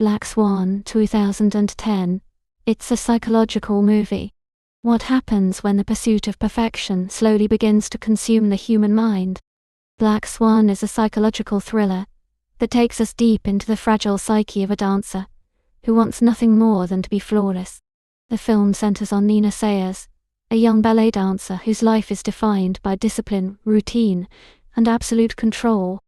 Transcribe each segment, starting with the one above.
Black Swan, 2010. It's a psychological movie. What happens when the pursuit of perfection slowly begins to consume the human mind? Black Swan is a psychological thriller that takes us deep into the fragile psyche of a dancer who wants nothing more than to be flawless. The film centers on Nina Sayers, a young ballet dancer whose life is defined by discipline, routine, and absolute control.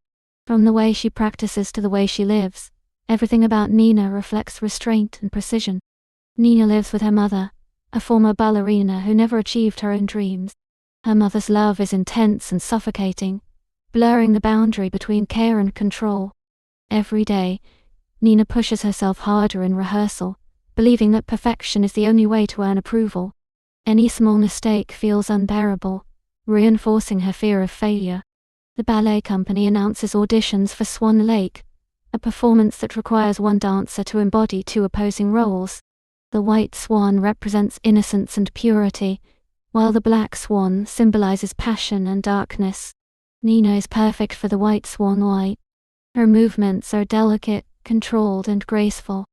From the way she practices to the way she lives, everything about Nina reflects restraint and precision. Nina lives with her mother, a former ballerina who never achieved her own dreams. Her mother's love is intense and suffocating, blurring the boundary between care and control. Every day, Nina pushes herself harder in rehearsal, believing that perfection is the only way to earn approval. Any small mistake feels unbearable, reinforcing her fear of failure. The ballet company announces auditions for Swan, a performance that requires one dancer to embody two opposing roles. The white swan represents innocence and purity, while the black swan symbolizes passion and darkness. Nina is perfect for the white swan light. Her movements are delicate, controlled, and graceful.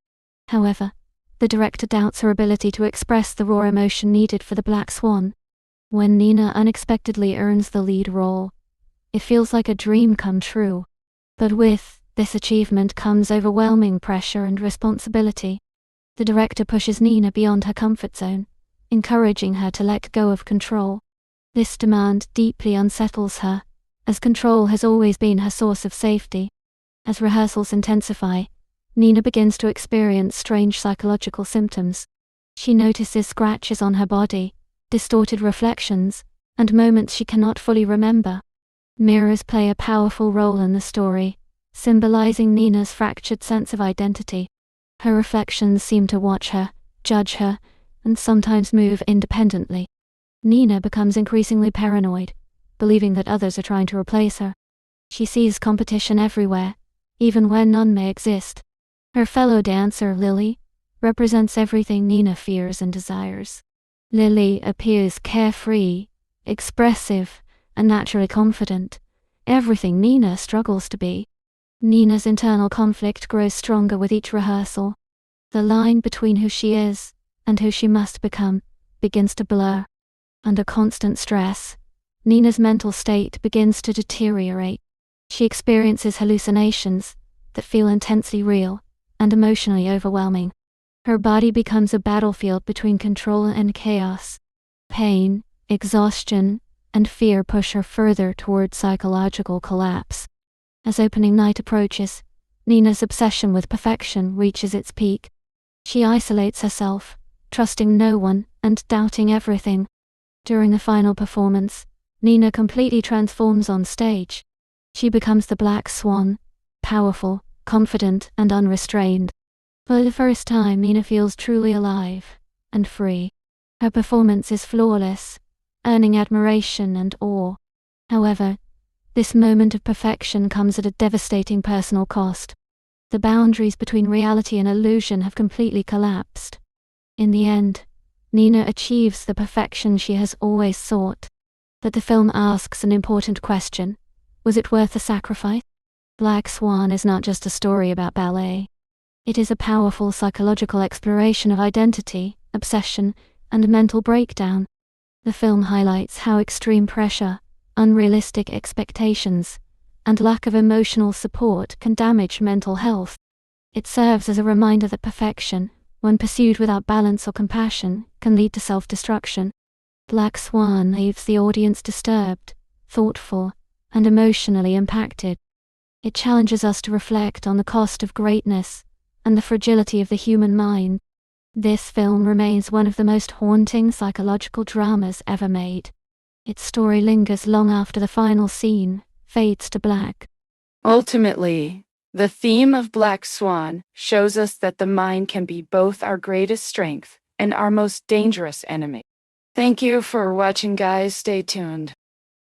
However, the director doubts her ability to express the raw emotion needed for the black swan. When Nina unexpectedly earns the lead role, it feels like a dream come true. But with this achievement comes overwhelming pressure and responsibility. The director pushes Nina beyond her comfort zone, encouraging her to let go of control. This demand deeply unsettles her, as control has always been her source of safety. As rehearsals intensify, Nina begins to experience strange psychological symptoms. She notices scratches on her body, distorted reflections, and moments she cannot fully remember. Mirrors play a powerful role in the story, symbolizing Nina's fractured sense of identity. Her reflections seem to watch her, judge her, and sometimes move independently. Nina becomes increasingly paranoid, believing that others are trying to replace her. She sees competition everywhere, even where none may exist. Her fellow dancer, Lily, represents everything Nina fears and desires. Lily appears carefree, expressive, and naturally confident, everything Nina struggles to be. Nina's internal conflict grows stronger with each rehearsal. The line between who she is and who she must become begins to blur. Under constant stress, Nina's mental state begins to deteriorate. She experiences hallucinations that feel intensely real and emotionally overwhelming. Her body becomes a battlefield between control and chaos. Pain, exhaustion, and fear push her further toward psychological collapse. As opening night approaches, Nina's obsession with perfection reaches its peak. She isolates herself, trusting no one and doubting everything. During the final performance, Nina completely transforms on stage. She becomes the black swan, powerful, confident, and unrestrained. For the first time, Nina feels truly alive and free. Her performance is flawless, earning admiration and awe. However, this moment of perfection comes at a devastating personal cost. The boundaries between reality and illusion have completely collapsed. In the end, Nina achieves the perfection she has always sought. But the film asks an important question: was it worth the sacrifice? Black Swan is not just a story about ballet. It is a powerful psychological exploration of identity, obsession, and mental breakdown. The film highlights how extreme pressure, unrealistic expectations, and lack of emotional support can damage mental health. It serves as a reminder that perfection, when pursued without balance or compassion, can lead to self-destruction. Black Swan leaves the audience disturbed, thoughtful, and emotionally impacted. It challenges us to reflect on the cost of greatness and the fragility of the human mind. This film remains one of the most haunting psychological dramas ever made. Its story lingers long after the final scene fades to black. Ultimately, the theme of Black Swan shows us that the mind can be both our greatest strength and our most dangerous enemy. Thank you for watching, guys. Stay tuned.